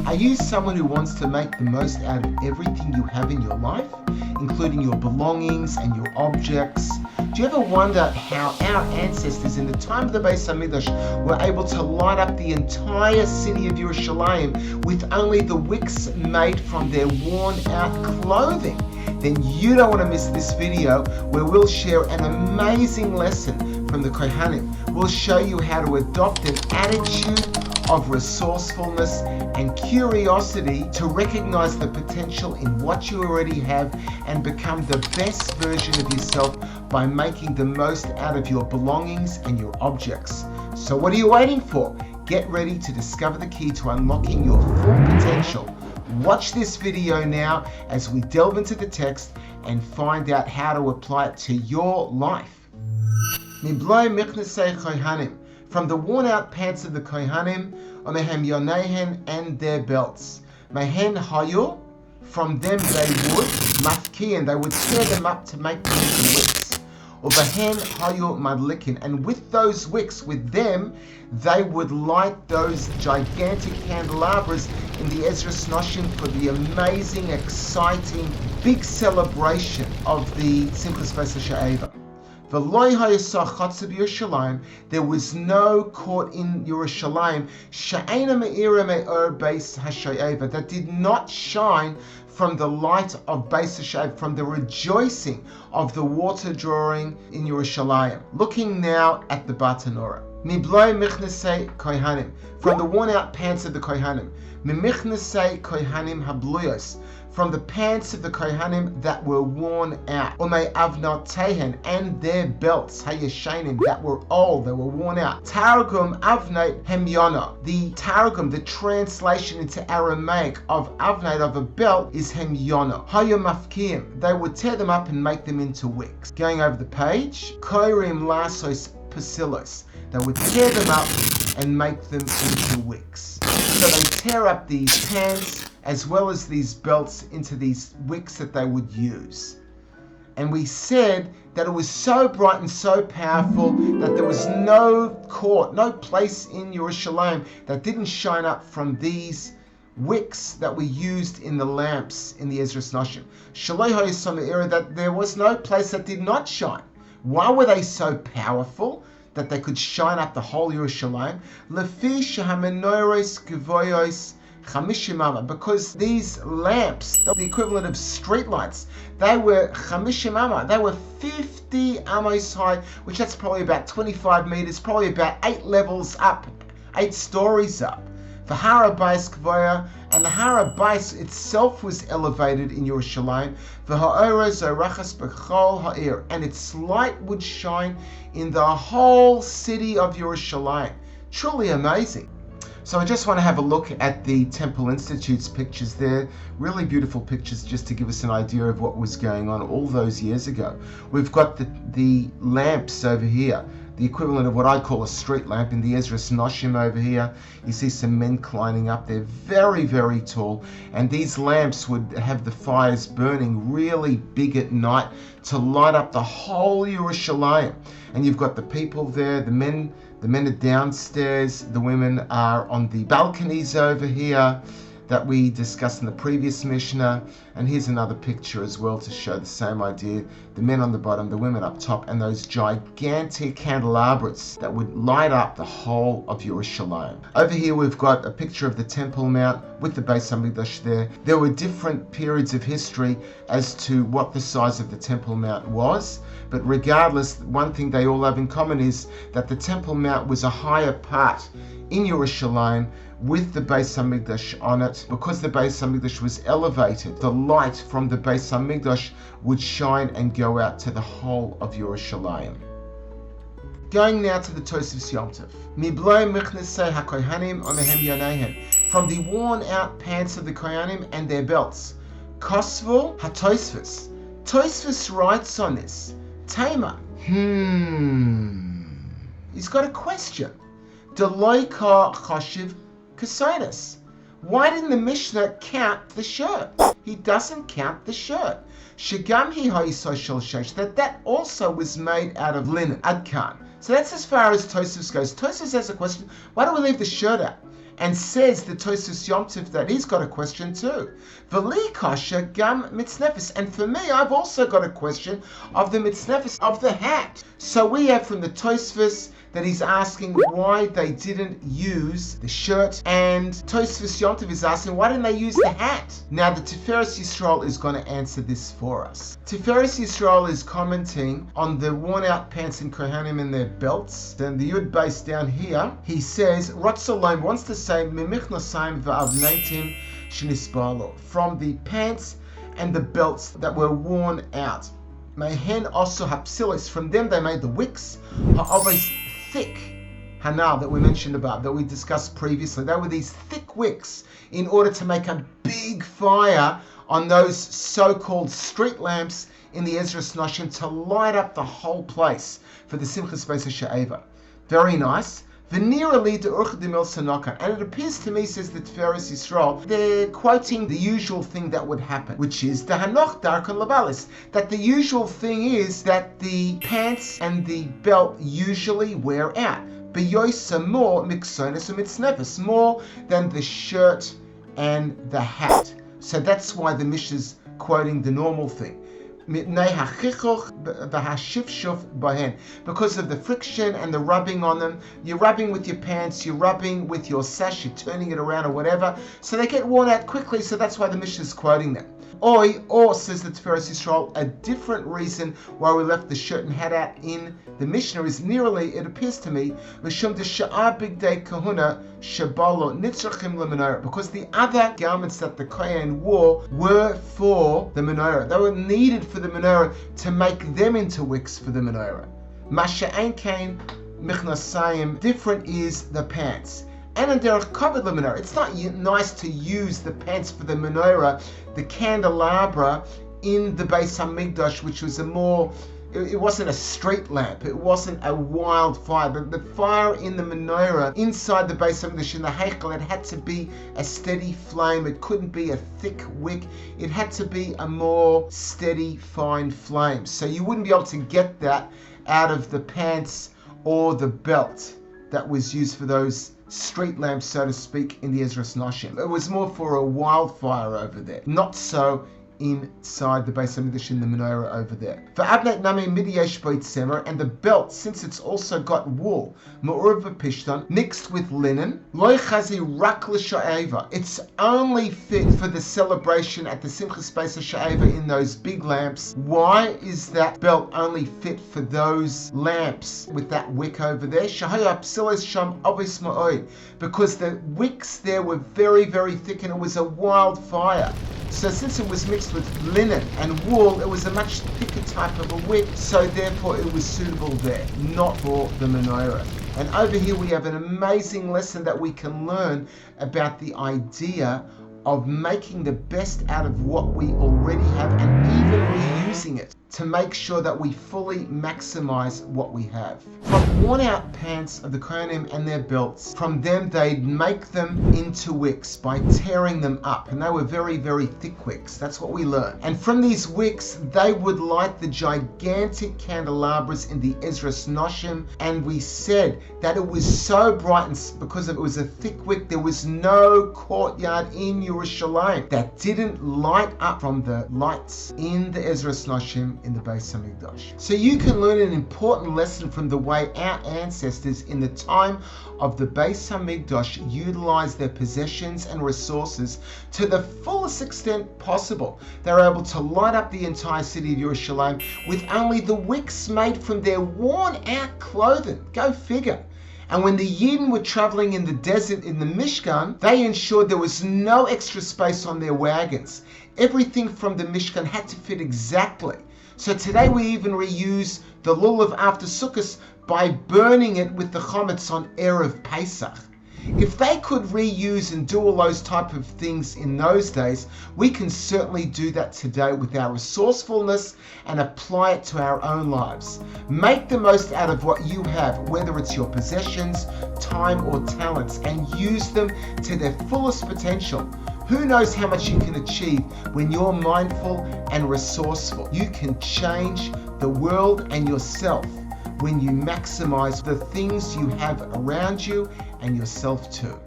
Are you someone who wants to make the most out of everything you have in your life, including your belongings and your objects? Do you ever wonder how our ancestors in the time of the Beis Hamikdosh were able to light up the entire city of Yerushalayim with only the wicks made from their worn out clothing? Then you don't want to miss this video where we'll share an amazing lesson from the Kohanim. We'll show you how to adopt an attitude of resourcefulness and curiosity to recognize the potential in what you already have and become the best version of yourself by making the most out of your belongings and your objects. So what are you waiting for? Get ready to discover the key to unlocking your full potential. Watch this video now as we delve into the text and find out how to apply it to your life. From the worn-out pants of the Kohanim, Omehem Yonehen and their belts. Mehen Hayu, from them they would, Mafkian, they would tear them up to make them into wicks. Ovehen Hayu Madlikin, and with those wicks, with them, they would light those gigantic candelabras in the Ezras Noshim for the amazing, exciting, big celebration of the Simchas Beis Hamikdosh. There was no court in Yerushalayim that did not shine from the light of Beis Hamikdosh, from the rejoicing of the water drawing in Yerushalayim. Looking now at the Batanora. From the worn out pants of the Kohanim. From the pants of the Kohanim that were worn out. And their belts that were old, they were worn out. Targum Avnei Hemyona. The Targum, the translation into Aramaic of Avnei, of a belt, is Hemyona. Hayamafkim. They would tear them up and make them into wicks. Going over the page. Koirim Lasos Pasilos. They would tear them up and make them into wicks. So they tear up these pants as well as these belts into these wicks that they would use. And we said that it was so bright and so powerful that there was no court, no place in Yerushalayim that didn't shine up from these wicks that were used in the lamps in the Ezras Noshim. That there was no place that did not shine. Why were they so powerful that they could shine up the whole Yerushalayim? Because these lamps, the equivalent of streetlights, they were 50 amos high, which that's probably about 25 meters, probably about 8 levels up, 8 stories up. The Harabais Kvoya, and the Harabais itself was elevated in Yerushalayim. And its light would shine in the whole city of Yerushalayim. Truly amazing. So I just want to have a look at the Temple Institute's pictures there. Really beautiful pictures just to give us an idea of what was going on all those years ago. We've got the lamps over here, the equivalent of what I call a street lamp in the Ezras Noshim over here. You see some men climbing up. They're very, very tall. And these lamps would have the fires burning really big at night to light up the whole Yerushalayim. And you've got the people there, the men are downstairs, the women are on the balconies over here that we discussed in the previous Mishnah. And here's another picture as well to show the same idea. The men on the bottom, the women up top, and those gigantic candelabras that would light up the whole of Yerushalayim. Over here we've got a picture of the Temple Mount with the Beis Hamikdosh there. There were different periods of history as to what the size of the Temple Mount was. But regardless, one thing they all have in common is that the Temple Mount was a higher part in Yerushalayim with the Beis Hamikdosh on it. Because the Beis Hamikdosh was elevated, the light from the Beis Hamikdosh would shine and go out to the whole of Yerushalayim. Going now to the Tosfos Yom Tov. From the worn out pants of the Kohanim and their belts. Kosvo HaTosfos. Tosfos writes on this. Tema. He's got a question. Deloi ka chashiv kasaitis. Why didn't the Mishnah count the shirt? He doesn't count the shirt. Shagam hi ha'isai shel shesh. That also was made out of linen. Adkan. So that's as far as Tosfos goes. Tosfos has a question. Why do we leave the shirt out? And says the Tosfos Yom Tov that he's got a question too. V'li kasha gam mitznefis. And for me, I've also got a question of the mitznefis, of the hat. So we have from the Tosfos that he's asking why they didn't use the shirt, and Tosfos Yom Tov is asking why didn't they use the hat. Now the Tiferes Yisrael is going to answer this for us. Tiferes Yisrael is commenting on the worn out pants in Kohanim and their belts. Then the Yud base down here, he says, Ratzalom wants to say, Mimichnosayim va'avneitim shnisbalo, from the pants and the belts that were worn out. Mehen also hapsilis, from them they made the wicks, ha'avos thick hanal that we mentioned above, that we discussed previously. They were these thick wicks in order to make a big fire on those so-called street lamps in the Ezras Noshim to light up the whole place for the Simchas Beis Hasha'eva. Very nice. And it appears to me, says the Tiferes Yisrael, they're quoting the usual thing that would happen, which is the hanoch darkon lavalis, that the usual thing is that the pants and the belt usually wear out. Beyoisa more miksonis umitznefes, more than the shirt and the hat. So that's why the Mishnah is quoting the normal thing. Because of the friction and the rubbing on them. You're rubbing with your pants, you're rubbing with your sash, you're turning it around or whatever. So they get worn out quickly, so that's why the Mishnah is quoting them. Or, says the Tiferes Yisrael, a different reason why we left the shirt and hat out in the Mishnah is nearly, it appears to me, because the other garments that the Kohen wore were for the menorah. They were needed for the menorah to make them into wicks for the menorah. Masha'ain kain michnasayim, different is the pants. And they're covered the menorah. It's not nice to use the pants for the menorah, the candelabra in the Beis Hamikdosh, which was it wasn't a street lamp, it wasn't a wildfire. The fire in the menorah inside the Beis Hamikdosh in the Heichel, it had to be a steady flame. It couldn't be a thick wick. It had to be a more steady, fine flame. So you wouldn't be able to get that out of the pants or the belt that was used for those street lamps, so to speak, in the Ezras Noshim. It was more for a wildfire over there, not so inside the Beis Hamikdosh in the menorah over there. For Abnei Nami Midiyesh Boitzemer, and the belt, since it's also got wool, Ma'urv Pishtan, mixed with linen, Loi Chazi Rak L'Sha'eva, it's only fit for the celebration at the Simchas Beis Hasha'eva in those big lamps. Why is that belt only fit for those lamps with that wick over there? Shahaya Psiles Sham Avis Ma'oi, because the wicks there were very, very thick and it was a wildfire. So since it was mixed with linen and wool, it was a much thicker type of a wick, so therefore it was suitable there, not for the menorah. And over here we have an amazing lesson that we can learn about the idea of making the best out of what we already have and even reusing it to make sure that we fully maximize what we have. From worn out pants of the Kohanim and their belts, from them they'd make them into wicks by tearing them up, and they were very, very thick wicks. That's what we learned. And from these wicks they would light the gigantic candelabras in the Ezras Noshim, and we said that it was so bright, and because it was a thick wick, there was no courtyard in Yerushalayim that didn't light up from the lights in the Ezras Noshim in the Beis Hamikdosh. So you can learn an important lesson from the way our ancestors in the time of the Beis Hamikdosh utilized their possessions and resources to the fullest extent possible. They were able to light up the entire city of Yerushalayim with only the wicks made from their worn out clothing. Go figure. And when the Yidden were traveling in the desert in the Mishkan, they ensured there was no extra space on their wagons. Everything from the Mishkan had to fit exactly. So today we even reuse the lulav after Sukkah by burning it with the chametz on Erev Pesach. If they could reuse and do all those type of things in those days, we can certainly do that today with our resourcefulness and apply it to our own lives. Make the most out of what you have, whether it's your possessions, time or talents, and use them to their fullest potential. Who knows how much you can achieve when you're mindful and resourceful. You can change the world and yourself when you maximize the things you have around you and yourself too.